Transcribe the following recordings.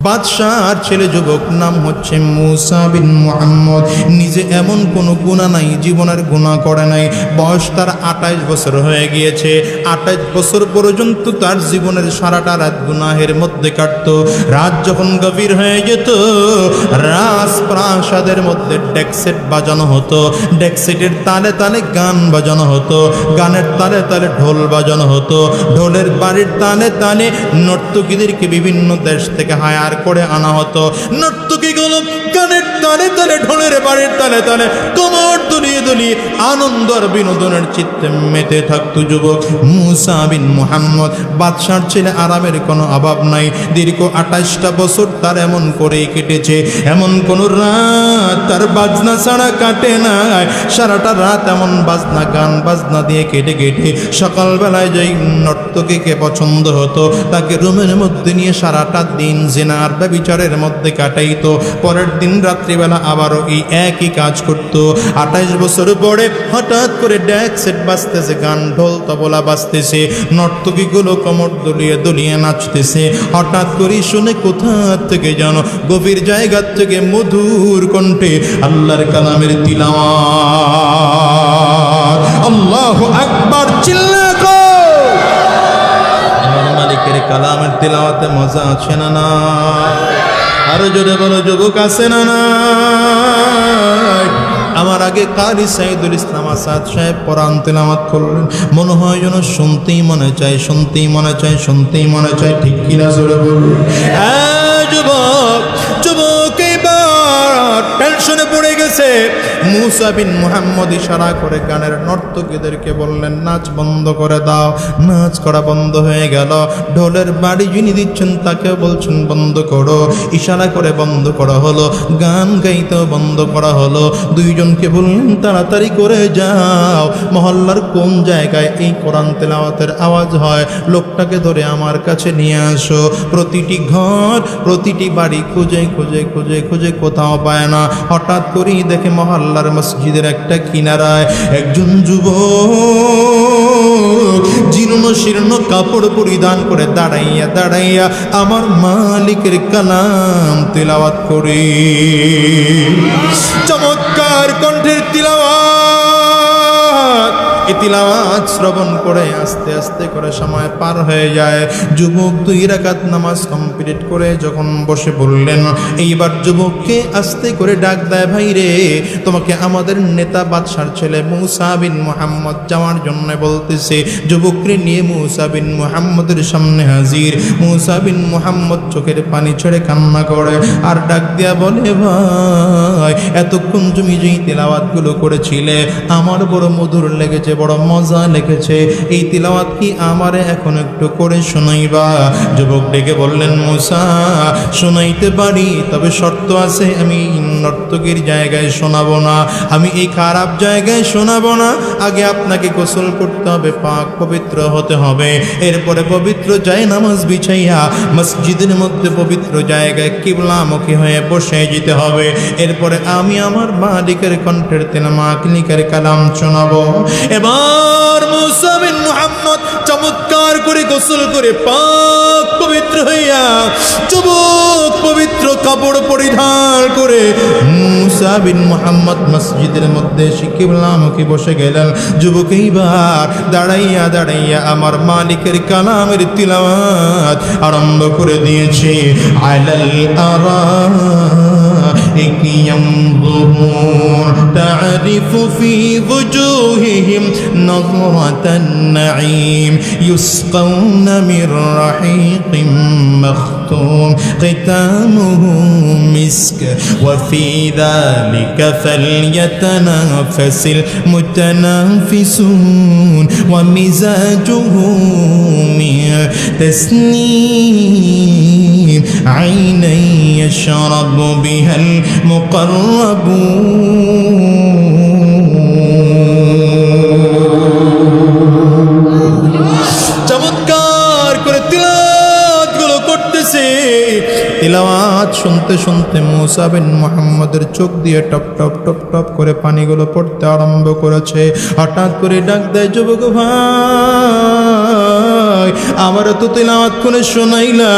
বাদশার ছেলে যুবক, নাম হচ্ছে মুসা বিন মুহাম্মদ। নিজে এমন কোনো গুনাহ নাই, জীবনের গুনাহ করে নাই। বয়স তার 28 বছর হয়ে গিয়েছে। 28 বছর পর্যন্ত তার জীবনের সারাটা রাত গুনাহের মধ্যে কাটতো। রাত যখন গভীর হয়ে যেত, রাজপ্রাসাদের মধ্যে ডেকসেট বাজানো হতো, ডেকসেটের তালে তালে গান বাজানো হতো, গানের তালে তালে ঢোল বাজানো হতো, ঢোলের বাড়ির তালে তালে নর্তকীদেরকে বিভিন্ন দেশ থেকে হায়ার করে আনা হতো। নর্তকীগুলো গানের তালে তালে ঢোলের বাড়ির তালে তালে কোমর দুলিয়ে দুলিয়ে আনন্দ আর বিনোদনের চিত্তে মেতে থাকতো যুবক মুসা বিন মুহাম্মদ। বাদশার ছেলে, আরামের কোনো অভাব নাই। দীর্ঘ 28টা বছর তার এমন করেই কেটেছে। এমন কোন রাত তার বাজনা ছাড়া কাটে নাই। সারাটা রাত এমন বাজনা, গান বাজনা দিয়ে কেটে কেটে সকালবেলায় যেই নর্তকীকে পছন্দ হতো তাকে রুমের মধ্যে নিয়ে সারাটা দিন জিনা আর ব্যভিচারের মধ্যে কাটাইতো। পরের দিন রাত্রিবেলা আবারও এই একই কাজ করত। 28 বছর পরে হঠাৎ করে ডেক সেট বাজতেছে, গান ঢোল তবলা বাজতেছে, নর্তকীগুলো কোমর দুলিয়ে দুলিয়ে নাচতেছে। হঠাৎ করে শুনে কোথা থেকে যেন গভীর জায়গা থেকে মধুর কণ্ঠে আল্লাহর কালামের তিলাওয়াত। আল্লাহু আকবার, চিল্লা কো। আমার মালিকের কালামের তিলাওয়াতে মজা আছে না না? আরো জোরে বলো যুবক, আছে না না? আমার আগে কারি সাইদুল ইসলাম আসাদ সাহেব কোরআন তেলাওয়াত করলেন। মনে হয় যেন শুনতেই মনে চায়, শুনতেই মনে চায়, শুনতেই মনে চায়। ঠিক কিনা জোরে বলুন। যুবক, যুবক এবার টেনশনে পড়ে গেছে। মুসা বিন মুহাম্মদ ইশারা করে গানের নর্তকীদেরকে বললেন, নাচ বন্ধ করে দাও। নাচ করা বন্ধ হয়ে গেল। ঢোলের বাড়ি যিনি দিচ্ছেন তাকে বলছেন বন্ধ করো। ইশারা করে বন্ধ করা হলো। গান গাইতেও বন্ধ করা হলো। দুইজনকে বললেন, তাড়াতাড়ি করে যাও, মহল্লার কোন জায়গায় এই কোরআন তেলাওয়াতের আওয়াজ হয়, লোকটাকে ধরে আমার কাছে নিয়ে আসো। প্রতিটি ঘর, প্রতিটি বাড়ি খুঁজে খুঁজে খুঁজে খুঁজে কোথাও পায় না। হঠাৎ করেই দেখে মহল্লার মসজিদের একটা কিনারায় একজন যুবক জীর্ণ শীর্ণ কাপড় পরিধান করে দাঁড়াইয়া দাঁড়াইয়া আমার মালিকের কালাম তেলাওয়াত করে। চমৎকার কণ্ঠের তিলাওয়াত। এই তিলাওয়াত শ্রবণ করে আস্তে আস্তে করে সময় পার হয়ে যায়। যুবক 2 রাকাত নামাজ কমপ্লিট করে যখন বসে বললেন, এইবার যুবককে আস্তে করে ডাক দেয়, ভাই রে, তোমাকে আমাদের নেতা বাদশার ছেলে মুসা বিন মুহাম্মদ যাওয়ার জন্য বলতেছে। যুবককে নিয়ে মুসা বিন মুহাম্মদের সামনে হাজির। মুসা বিন মুহাম্মদ চোখের পানি ছেড়ে কান্না করে আর ডাক দিয়া বলে, ভাই, এতক্ষণ তুমি যেই তিলাওয়াতগুলো করেছিলে আমার বড় মধুর লেগেছে, বড় মজা লেগেছে। এই তিলাওয়াত কি আমারে এখন একটু করে শোনাইবা? যুবক ডেকে বললেন, মুসা, শোনাইতে পারি, তবে শর্ত আছে। আমি নর্তকীর জায়গায় শোনাবো না, আমি এই খারাপ জায়গায় শোনাবো না। আগে আপনাকে গোসল করতে হবে, পাক পবিত্র হতে হবে। এরপরে পবিত্র নামাজ বিছাইয়া মসজিদের মধ্যে পবিত্র জায়গায় কিবলামুখী হয়ে বসে যেতে হবে। এরপরে আমি আমার মালিকের কণ্ঠের মালিকের কালাম শোনাবো। এবার মুসা বিন মুহাম্মদ চমৎকার করে গোসল করে পাক পবিত্র হইয়া যুবক পবিত্র কাপড় পরিধান করে মুসা বিন মুহাম্মদ মসজিদের মধ্যে কিবলামুখী বসে গেলেন। যুবক এইবার দাঁড়াইয়া দাঁড়াইয়া আমার মালিকের কালামের তিলাওয়াত আরম্ভ করে দিয়েছে। আলাল আরাইকি ইয়ানজুরুন তা'রিফু ফি ওজুহিহিম নাযরাতান নাঈম ইউসকাউনা মির রাহিকিম মাখতুম খিতামুহু মিসক ওয়া ফি যালিকা ফালইয়াতানাফাসিল মুতানাফিসুন ওয়া মিজাজুহু মিন তাসনীম আইনান ইয়াশরাবু বিহাল চমৎকার করে তিলাওয়াতগুলো করতেছে। তিলাওয়াত শুনতে শুনতে মুসা বিন মুহাম্মদের চোখ দিয়ে টপ টপ টপ টপ করে পানিগুলো পড়তে আরম্ভ করেছে। হঠাৎ করে ডাক দেয়, যুবক ভাই, আমার তো তিলাওয়াত করে শোনাইলা,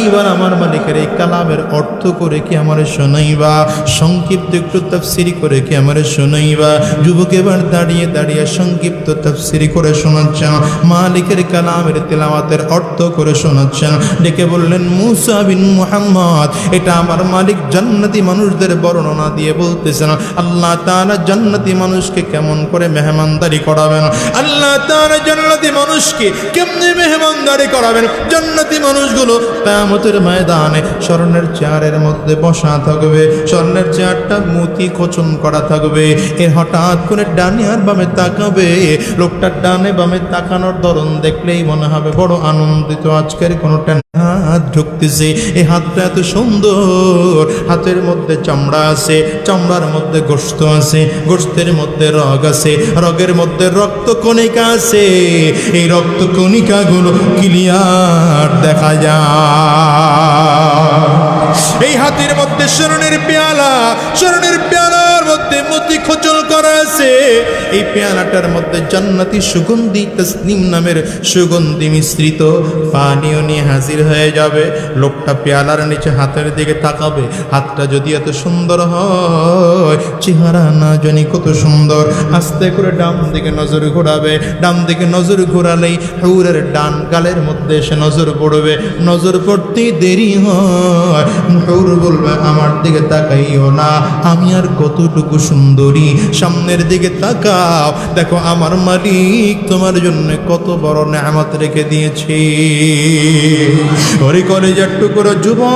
এইবার আমার মালিকের এই কালামের অর্থ করে কি আমারে শোনাইবা, সংক্ষিপ্ত একটু তাফসিরি করে কি আমারে শোনাইবা। যুবক এবার দাঁড়িয়ে দাঁড়িয়ে সংক্ষিপ্ত তাফসিরি করে শোনাচ্ছেন, মালিকের কালামের তিলাওয়াতের অর্থ করে শোনাচ্ছেন। ডেকে বললেন, মুসা বিন মুহাম্মদ, এটা আমার মালিক জান্নাতি মানুষদের বর্ণনা দিয়ে বলতেছেন, আল্লাহ তাআলা জান্নাতি মানুষকে কেমন করে মেহমানদারি করাবেন, আল্লাহ তাআলা জান্নাতি মানুষকে কেমনে মেহমানদারি করাবেন। জান্নাতি মানুষগুলো কিয়ামতের ময়দানে স্বর্ণের চেয়ারের মধ্যে বসা থাকবে, স্বর্ণের চেয়ারটা মতি খোঁচন করা থাকবে। এর হঠাৎ করে ডানে আর বামে তাকাবে, লোকটার ডানে বামে তাকানোর ধরন দেখলেই মনে হবে বড় আনন্দিত, আজকের কোনোটা হাত ঢুকতেছে। এই হাতটা এত সুন্দর, হাতের মধ্যে চামড়া আছে, চামড়ার মধ্যে গোশত আছে, গোশতের মধ্যে রগ আছে, রগের মধ্যে রক্ত কণিকা আছে। এই রক্ত কণিকাগুলো ক্লিয়ার দেখা যায়। এই হাতের মধ্যে স্বর্ণের পেয়ালা, স্বর্ণের পেয়ালার মধ্যে মতি খোঁচল করা আছে। এই পেয়ালাটার মধ্যে জান্নাতি সুগন্ধি তাসনিম নামের সুগন্ধি মিশ্রিত পানীয় নিয়ে হাজির হয়ে যাবে। লোকটা পেয়ালার নিচে হাতের দিকে তাকাবে, হাতটা যদি এত সুন্দর হয়, চেহারা না জানি কত সুন্দর। আস্তে করে ডান দিকে নজর ঘোরাবে, ডান দিকে নজর ঘোরালেই হুরের ডান গালের মধ্যে এসে নজর পড়বে। নজর পড়তেই দেরি হয়, হুর বলবে, আমার দিকে তাকাইও না, আমি আর কতটুকু সুন্দরী, সামনের দিকে তাকাও, দেখো আমার মালিক তোমার জন্য কত বড় নেয়ামত রেখে দিয়েছে। ওরে কলেজার টুকরো যুবক,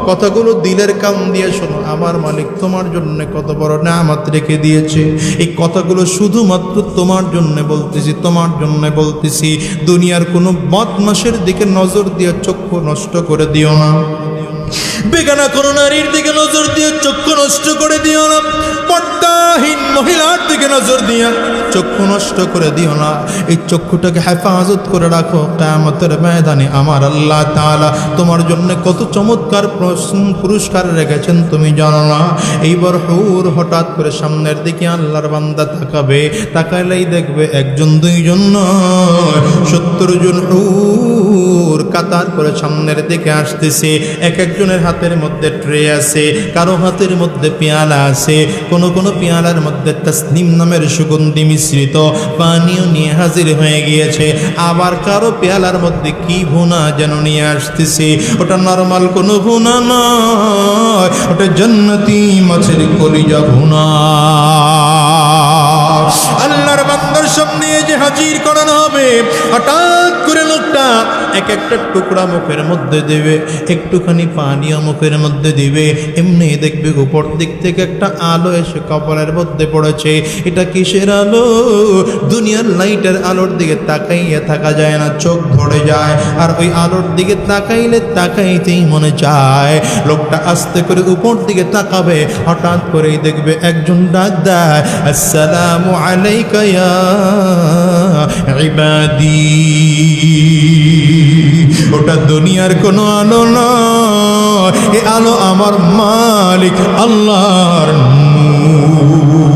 কথাগুলো দিলের কান দিয়ে শোনো, আমার মালিক তোমার জন্য কত বড় নেয়ামত রেখে দিয়েছে। এই কথাগুলো শুধুমাত্র তোমার জন্য বলতেছি, তোমার জন্য বলতেছি। দুনিয়ার কোনো বদমাশের দিকে নজর দিয়ে চক্ষু নষ্ট করে দিও না, বেগানা কোনো নারীর দিকে নজর দিয়ে চক্ষু নষ্ট করে দিও না, পর্দাহীন মহিলার দিকে নজর দিয়ে চক্ষু নষ্ট করে দিও না। এই চক্ষুটাকে হেফাজত করে রাখো, কিয়ামতের ময়দানে আমার আল্লাহ তাআলা তোমার জন্য কত চমৎকার পুরস্কার রেখেছেন তুমি জানো না। এইবার হুর হঠাৎ করে সামনের দিকে আল্লাহর বান্দা তাকাবে, তাকাইলেই দেখবে একজন দুইজন নয়, 70 জন হুর কাতার করে সামনের দিকে আসতেছে। এক একজনের হাতের মধ্যে ট্রে আছে, কারো হাতের মধ্যে পেয়ালা আছে, কোন কোন পেয়ালার মধ্যে তাসনিম নামের সুগন্ধি মিশ্রিত পানীয় নিয়ে হাজির হয়ে গিয়েছে। আবার কারো পেয়ালার মধ্যে কি ভুনা যেন নিয়ে আসতেছে। ওটা নরমাল কোনো ভুনা নয়, ওটা জান্নাতি মাছের কলিজা ভুনা। আল্লাহর বান্দার সামনে যে হাজির করানো হবে, হঠাৎ করে লোকটা এক একটা টুকরা মুখের মধ্যে দেবে, একটুখানি পানীয় মুখের মধ্যে দিবে, এমনি দেখবে উপর দিক থেকে একটা আলো এসে কপালের মধ্যে পড়েছে। এটা কিসের আলো? দুনিয়ার লাইটের আলোর দিকে তাকাইয়া থাকা যায় না, চোখ ধরে যায়। আর ওই আলোর দিকে তাকাইলে তাকাইতেই মনে চায়। লোকটা আস্তে করে উপর দিকে তাকাবে, হঠাৎ করেই দেখবে একজন ডাক দেয়, আসসালামু আলাইকা ইয়া ইবাদি। ওটা দুনিয়ার কোনো আলো নয়, এ আলো আমার মালিক আল্লাহর নূর।